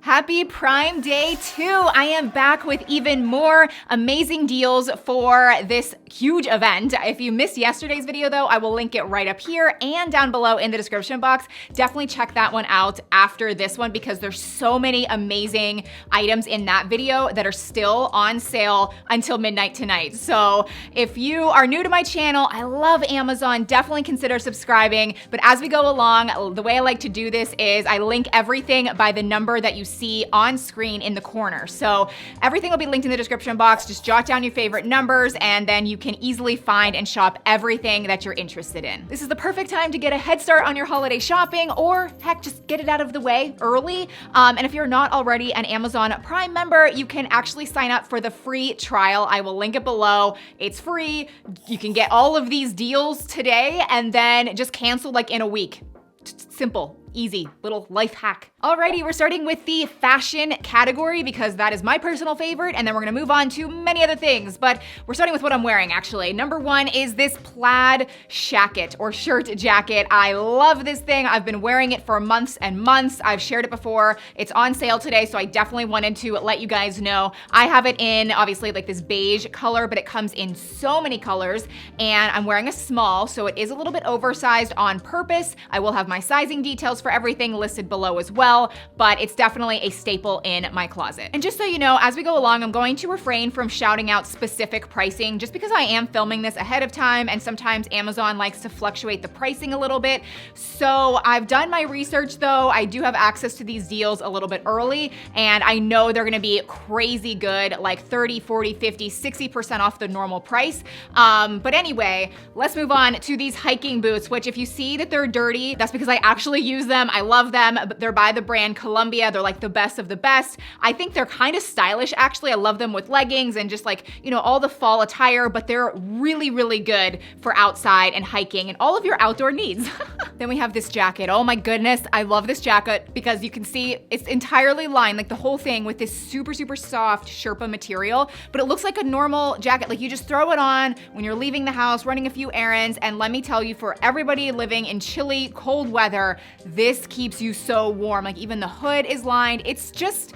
Happy Prime Day 2. I am back with even more amazing deals for this huge event. If you missed yesterday's video though, I will link it right up here and down below in the description box. Definitely check that one out after this one because there's so many amazing items in that video that are still on sale until midnight tonight. So if you are new to my channel, I love Amazon, definitely consider subscribing. But as we go along, the way I like to do this is I link everything by the number that you see on screen in the corner. So everything will be linked in the description box. Just jot down your favorite numbers and then you can easily find and shop everything that you're interested in. This is the perfect time to get a head start on your holiday shopping, or heck, just get it out of the way early. And if you're not already an Amazon Prime member, you can actually sign up for the free trial. I will link it below. It's free. You can get all of these deals today and then just cancel like in a week. Simple, easy, little life hack. Alrighty, we're starting with the fashion category because that is my personal favorite, and then we're gonna move on to many other things, but we're starting with what I'm wearing actually. Number one is this plaid shacket or shirt jacket. I love this thing. I've been wearing it for months and months. I've shared it before. It's on sale today, so I definitely wanted to let you guys know. I have it in obviously like this beige color, but it comes in so many colors, and I'm wearing a small, so it is a little bit oversized on purpose. I will have my sizing details for everything listed below as well, but it's definitely a staple in my closet. And just so you know, as we go along, I'm going to refrain from shouting out specific pricing just because I am filming this ahead of time, and sometimes Amazon likes to fluctuate the pricing a little bit. So I've done my research though. I do have access to these deals a little bit early, and I know they're gonna be crazy good, like 30, 40, 50, 60% off the normal price. But anyway, let's move on to these hiking boots, which if you see that they're dirty, that's because I actually use them. I love them, but they're by the brand Columbia. They're like the best of the best. I think they're kind of stylish actually. I love them with leggings and just like, you know, all the fall attire, but they're really, really good for outside and hiking and all of your outdoor needs. Then we have this jacket. Oh my goodness, I love this jacket because you can see it's entirely lined, like the whole thing with this super, super soft Sherpa material, but it looks like a normal jacket. Like you just throw it on when you're leaving the house, running a few errands, and let me tell you, for everybody living in chilly, cold weather, this keeps you so warm. Like even the hood is lined. It's just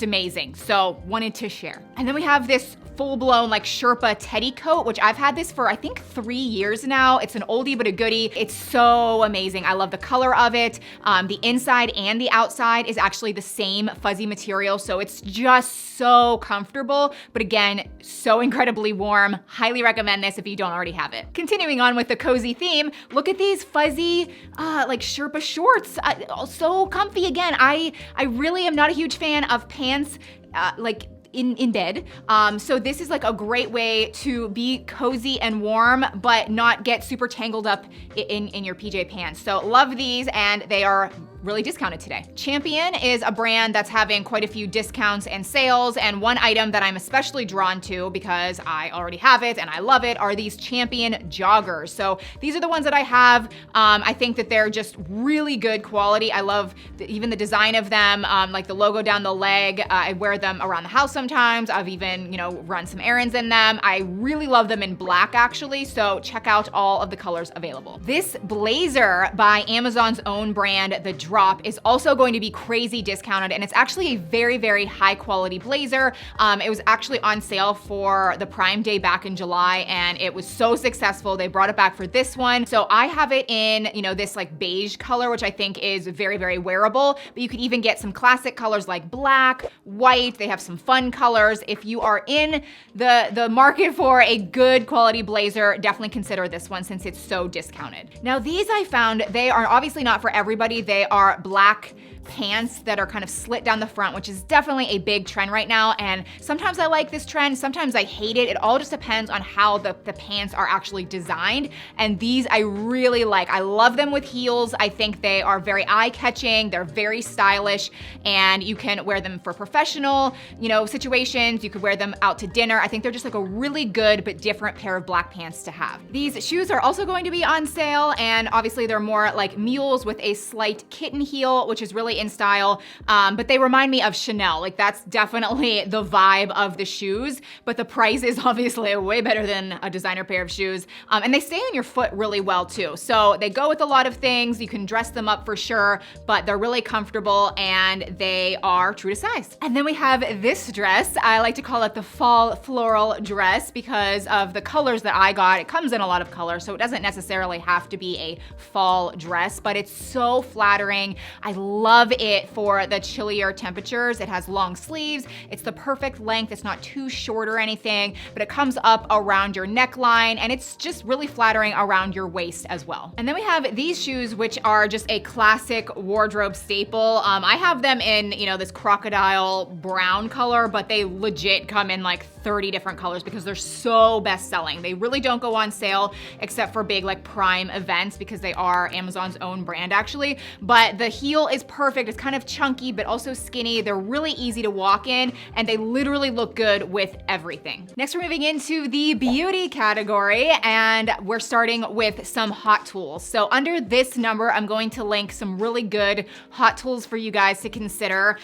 amazing. So wanted to share. And then we have this full-blown like Sherpa teddy coat, which I've had this for I think 3 years now. It's an oldie but a goodie. It's so amazing. I love the color of it. The inside and the outside is actually the same fuzzy material, so it's just so comfortable, but again, so incredibly warm. Highly recommend this if you don't already have it. Continuing on with the cozy theme, look at these fuzzy like Sherpa shorts. So comfy again. I really am not a huge fan of pants like in bed. So this is like a great way to be cozy and warm, but not get super tangled up in your PJ pants. So love these, and they are really discounted today. Champion is a brand that's having quite a few discounts and sales, and one item that I'm especially drawn to because I already have it and I love it are these Champion joggers. So these are the ones that I have. I think that they're just really good quality. I love even the design of them, like the logo down the leg. I wear them around the house sometimes. I've even, you know, run some errands in them. I really love them in black actually, so check out all of the colors available. This blazer by Amazon's own brand, The Drop, is also going to be crazy discounted, and it's actually a very, very high quality blazer. It was actually on sale for the Prime Day back in July, and it was so successful. They brought it back for this one. So I have it in, you know, this like beige color, which I think is very, very wearable, but you could even get some classic colors like black, white. They have some fun colors. If you are in the market for a good quality blazer, definitely consider this one since it's so discounted. Now these I found, they are obviously not for everybody. They are black pants that are kind of slit down the front, which is definitely a big trend right now. And sometimes I like this trend, sometimes I hate it. It all just depends on how the pants are actually designed. And these I really like. I love them with heels. I think they are very eye-catching. They're very stylish, and you can wear them for professional, you know, situations. You could wear them out to dinner. I think they're just like a really good but different pair of black pants to have. These shoes are also going to be on sale, and obviously they're more like mules with a slight kitten heel, which is really really in style, but they remind me of Chanel. Like that's definitely the vibe of the shoes, but the price is obviously way better than a designer pair of shoes. And they stay on your foot really well too. So they go with a lot of things. You can dress them up for sure, but they're really comfortable and they are true to size. And then we have this dress. I like to call it the fall floral dress because of the colors that I got. It comes in a lot of colors, so it doesn't necessarily have to be a fall dress, but it's so flattering. I love it for the chillier temperatures. It has long sleeves. It's the perfect length. It's not too short or anything, but it comes up around your neckline and it's just really flattering around your waist as well. And then we have these shoes, which are just a classic wardrobe staple. I have them in, this crocodile brown color, but they legit come in like 30 different colors because they're so best selling. They really don't go on sale except for big like Prime events because they are Amazon's own brand actually. But the heel is perfect. It's kind of chunky, but also skinny. They're really easy to walk in and they literally look good with everything. Next, we're moving into the beauty category and we're starting with some hot tools. So under this number, I'm going to link some really good hot tools for you guys to consider.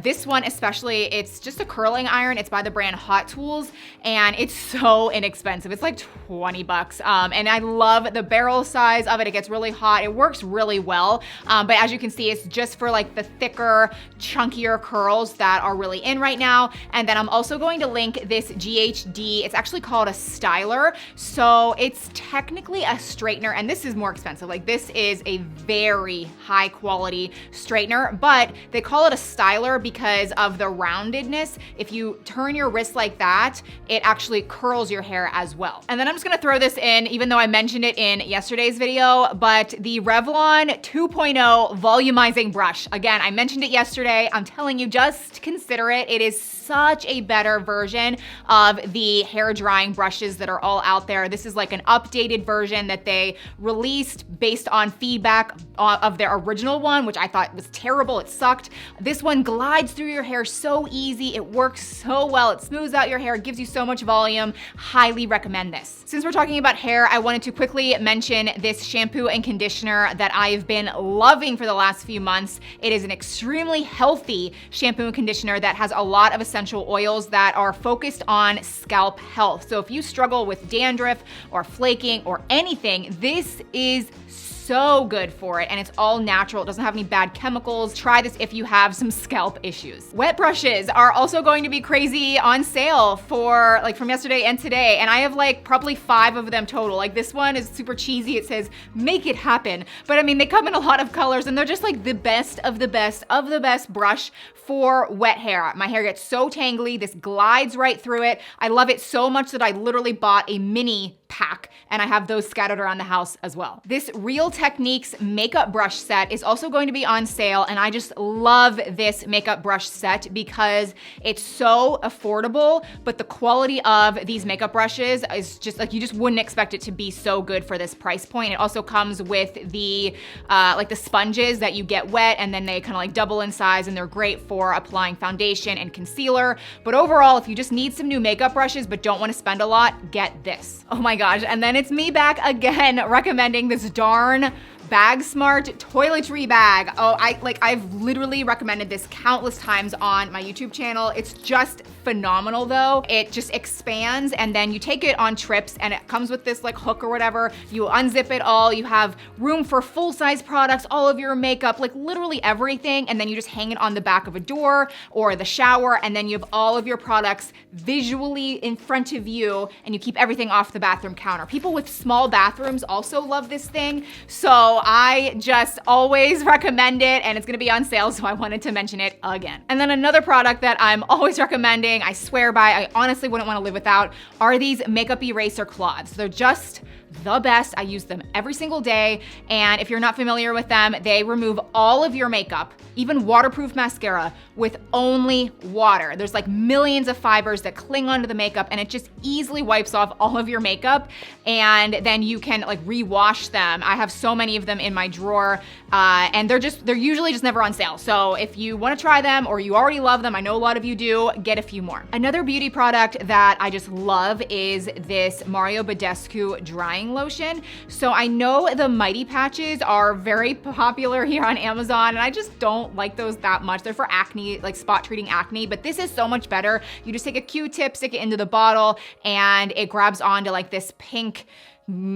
This one especially, it's just a curling iron. It's by the brand Hot Tools and it's so inexpensive. It's like 20 bucks. And I love the barrel size of it. It gets really hot. It works really well. But as you can see, it's just for like the thicker, chunkier curls that are really in right now. And then I'm also going to link this GHD. It's actually called a styler. So it's technically a straightener and this is more expensive. Like this is a very high quality straightener, but they call it a styler because of the roundedness. If you turn your wrist like that, it actually curls your hair as well. And then I'm just gonna throw this in, even though I mentioned it in yesterday's video, but the Revlon 2.0 volumizing brush. Again, I mentioned it yesterday. I'm telling you, just consider it. It is such a better version of the hair drying brushes that are all out there. This is like an updated version that they released based on feedback of their original one, which I thought was terrible. It sucked. This one glides through your hair so easy. It works so well. It smooths out your hair. It gives you so much volume. Highly recommend this. Since we're talking about hair, I wanted to quickly mention this shampoo and conditioner that I've been loving for the last few months. It is an extremely healthy shampoo and conditioner that has a lot of essential oils that are focused on scalp health. So if you struggle with dandruff or flaking or anything, this is so good for it and it's all natural. It doesn't have any bad chemicals. Try this if you have some scalp issues. Wet brushes are also going to be crazy on sale for like from yesterday and today. And I have like probably 5 of them total. Like this one is super cheesy. It says, make it happen. But I mean, they come in a lot of colors and they're just like the best of the best of the best brush for wet hair. My hair gets so tangly. This glides right through it. I love it so much that I literally bought a mini pack and I have those scattered around the house as well. This Real Techniques makeup brush set is also going to be on sale and I just love this makeup brush set because it's so affordable, but the quality of these makeup brushes is just like, you just wouldn't expect it to be so good for this price point. It also comes with the like the sponges that you get wet and then they kind of like double in size and they're great for applying foundation and concealer. But overall, if you just need some new makeup brushes but don't want to spend a lot, get this. Oh my gosh, and then it's me back again recommending this darn Bag Smart toiletry bag. Oh, I've literally recommended this countless times on my YouTube channel. It's just phenomenal though. It just expands and then you take it on trips and it comes with this like hook or whatever. You unzip it all. You have room for full-size products, all of your makeup, like literally everything. And then you just hang it on the back of a door or the shower and then you have all of your products visually in front of you and you keep everything off the bathroom counter. People with small bathrooms also love this thing. So I just always recommend it and it's gonna be on sale, so I wanted to mention it again. And then another product that I'm always recommending, I swear by, I honestly wouldn't wanna live without, are these makeup eraser cloths. They're just the best. I use them every single day. And if you're not familiar with them, they remove all of your makeup, even waterproof mascara, with only water. There's like millions of fibers that cling onto the makeup and it just easily wipes off all of your makeup. And then you can like rewash them. I have so many of them in my drawer and they're usually just never on sale. So if you wanna try them or you already love them, I know a lot of you do, get a few more. Another beauty product that I just love is this Mario Badescu drying drying lotion. So I know the Mighty Patches are very popular here on Amazon, and I just don't like those that much. They're for acne, like spot treating acne, but this is so much better. You just take a Q-tip, stick it into the bottle, and it grabs onto like this pink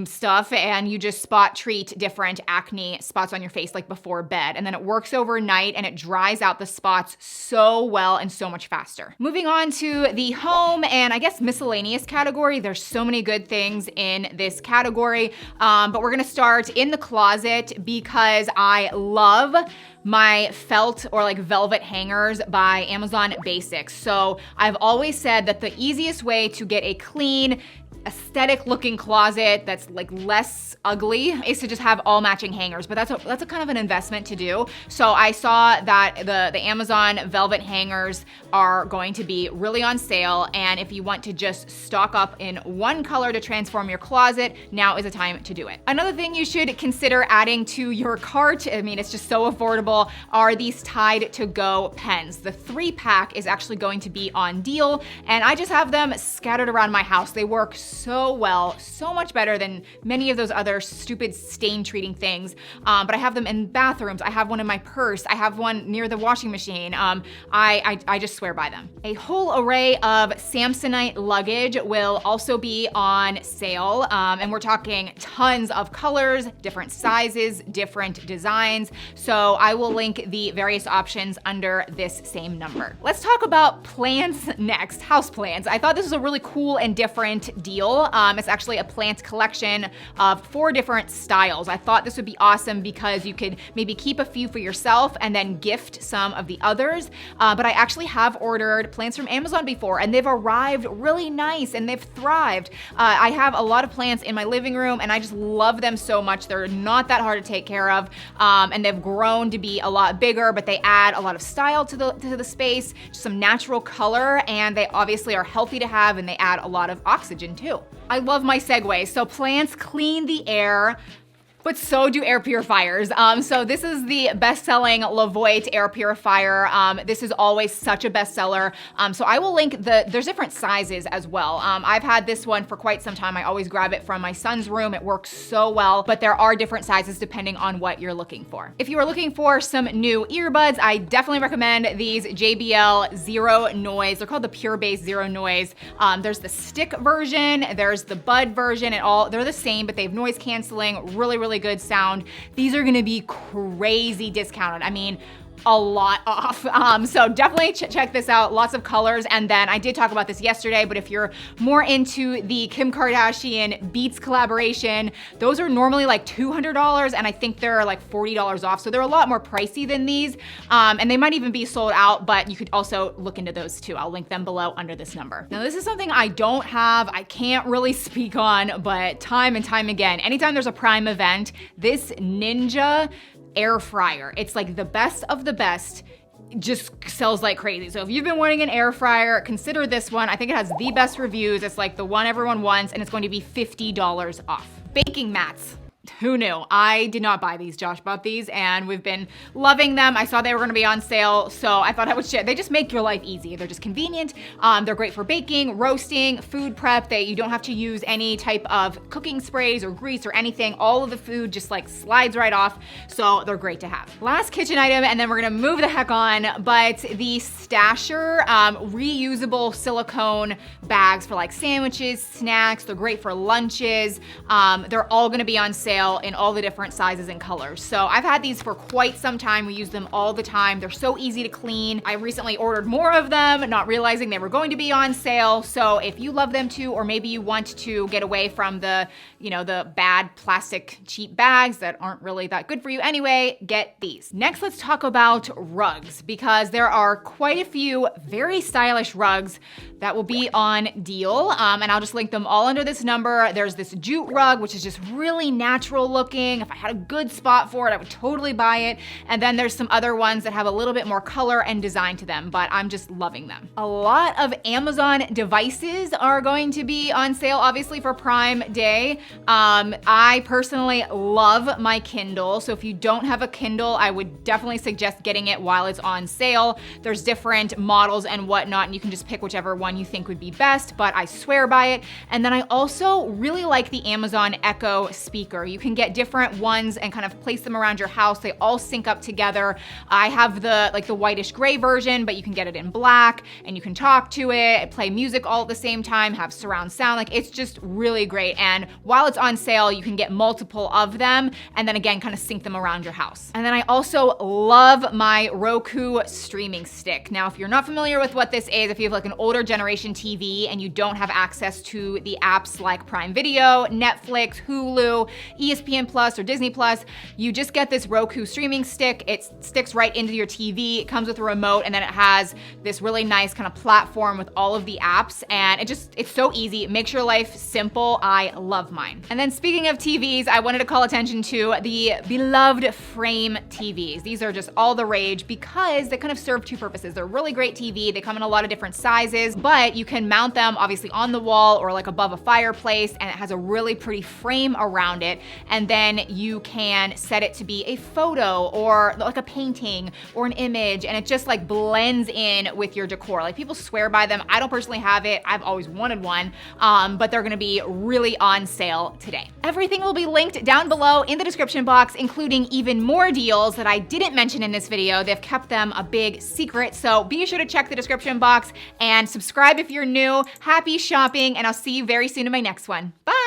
stuff, and you just spot treat different acne spots on your face like before bed, and then it works overnight and it dries out the spots so well and so much faster. Moving on to the home and I guess miscellaneous category, there's so many good things in this category, but we're gonna start in the closet because I love my felt or like velvet hangers by Amazon Basics. So I've always said that the easiest way to get a clean, aesthetic looking closet that's like less ugly is to just have all matching hangers, but that's a kind of an investment to do. So I saw that the Amazon velvet hangers are going to be really on sale, and if you want to just stock up in one color to transform your closet, now is the time to do it. Another thing you should consider adding to your cart, I mean it's just so affordable, are these Tide to Go pens. The 3-pack is actually going to be on deal, and I just have them scattered around my house. They work so well, so much better than many of those other stupid stain treating things. But I have them in bathrooms. I have one in my purse. I have one near the washing machine. I just swear by them. A whole array of Samsonite luggage will also be on sale. And we're talking tons of colors, different sizes, different designs. So I will link the various options under this same number. Let's talk about plants next, house plants. I thought this was a really cool and different deal. It's actually a plant collection of 4 different styles. I thought this would be awesome because you could maybe keep a few for yourself and then gift some of the others. But I actually have ordered plants from Amazon before, and they've arrived really nice and they've thrived. I have a lot of plants in my living room and I just love them so much. They're not that hard to take care of, and they've grown to be a lot bigger, but they add a lot of style to the space, just some natural color, and they obviously are healthy to have, and they add a lot of oxygen too. I love my segues. So plants clean the air, but so do air purifiers. So this is the best-selling Levoit air purifier. This is always such a bestseller. So I will link there's different sizes as well. I've had this one for quite some time. I always grab it from my son's room. It works so well, but there are different sizes depending on what you're looking for. If you are looking for some new earbuds, I definitely recommend these JBL Zero Noise. They're called the Pure Bass Zero Noise. There's the stick version, there's the bud version, and they're the same, but they have noise canceling, really good sound. These are gonna be crazy discounted. I mean, a lot off. So definitely check this out. Lots of colors. And then I did talk about this yesterday, but if you're more into the Kim Kardashian Beats collaboration, those are normally like $200, and I think they're like $40 off. So they're a lot more pricey than these. And they might even be sold out, but you could also look into those too. I'll link them below under this number. Now this is something I don't have, I can't really speak on, but time and time again, anytime there's a Prime event, this Ninja air fryer, it's like the best of the best, just sells like crazy. So if you've been wanting an air fryer, consider this one. I think it has the best reviews. It's like the one everyone wants, and it's going to be $50 off. Baking mats. Who knew? I did not buy these. Josh bought these and we've been loving them. I saw they were gonna be on sale, so I thought I would share. They just make your life easy. They're just convenient. They're great for baking, roasting, food prep. You don't have to use any type of cooking sprays or grease or anything. All of the food just like slides right off, so they're great to have. Last kitchen item, and then we're gonna move the heck on, but the Stasher reusable silicone bags for like sandwiches, snacks. They're great for lunches. They're all gonna be on sale in all the different sizes and colors. So I've had these for quite some time. We use them all the time. They're so easy to clean. I recently ordered more of them, not realizing they were going to be on sale. So if you love them too, or maybe you want to get away from the bad plastic cheap bags that aren't really that good for you anyway, get these. Next, let's talk about rugs, because there are quite a few very stylish rugs that will be on deal. And I'll just link them all under this number. There's this jute rug, which is just really natural natural looking. If I had a good spot for it, I would totally buy it. And then there's some other ones that have a little bit more color and design to them, but I'm just loving them. A lot of Amazon devices are going to be on sale, obviously, for Prime Day. I personally love my Kindle, so if you don't have a Kindle, I would definitely suggest getting it while it's on sale. There's different models and whatnot, and you can just pick whichever one you think would be best, but I swear by it. And then I also really like the Amazon Echo speaker. You can get different ones and kind of place them around your house. They all sync up together. I have the whitish gray version, but you can get it in black and you can talk to it, play music all at the same time, have surround sound. Like, it's just really great. And while it's on sale, you can get multiple of them and then again, kind of sync them around your house. And then I also love my Roku streaming stick. Now, if you're not familiar with what this is, if you have like an older generation TV and you don't have access to the apps like Prime Video, Netflix, Hulu, ESPN Plus, or Disney Plus, you just get this Roku streaming stick. It sticks right into your TV. It comes with a remote, and then it has this really nice kind of platform with all of the apps, and it's so easy. It makes your life simple. I love mine. And then speaking of TVs, I wanted to call attention to the beloved frame TVs. These are just all the rage because they kind of serve two purposes. They're really great TV. They come in a lot of different sizes, but you can mount them obviously on the wall or like above a fireplace, and it has a really pretty frame around it. And then you can set it to be a photo or like a painting or an image, and it just like blends in with your decor. Like, people swear by them. I don't personally have it. I've always wanted one, but they're gonna be really on sale today. Everything will be linked down below in the description box, including even more deals that I didn't mention in this video. They've kept them a big secret, so be sure to check the description box and subscribe if you're new. Happy shopping, and I'll see you very soon in my next one. Bye.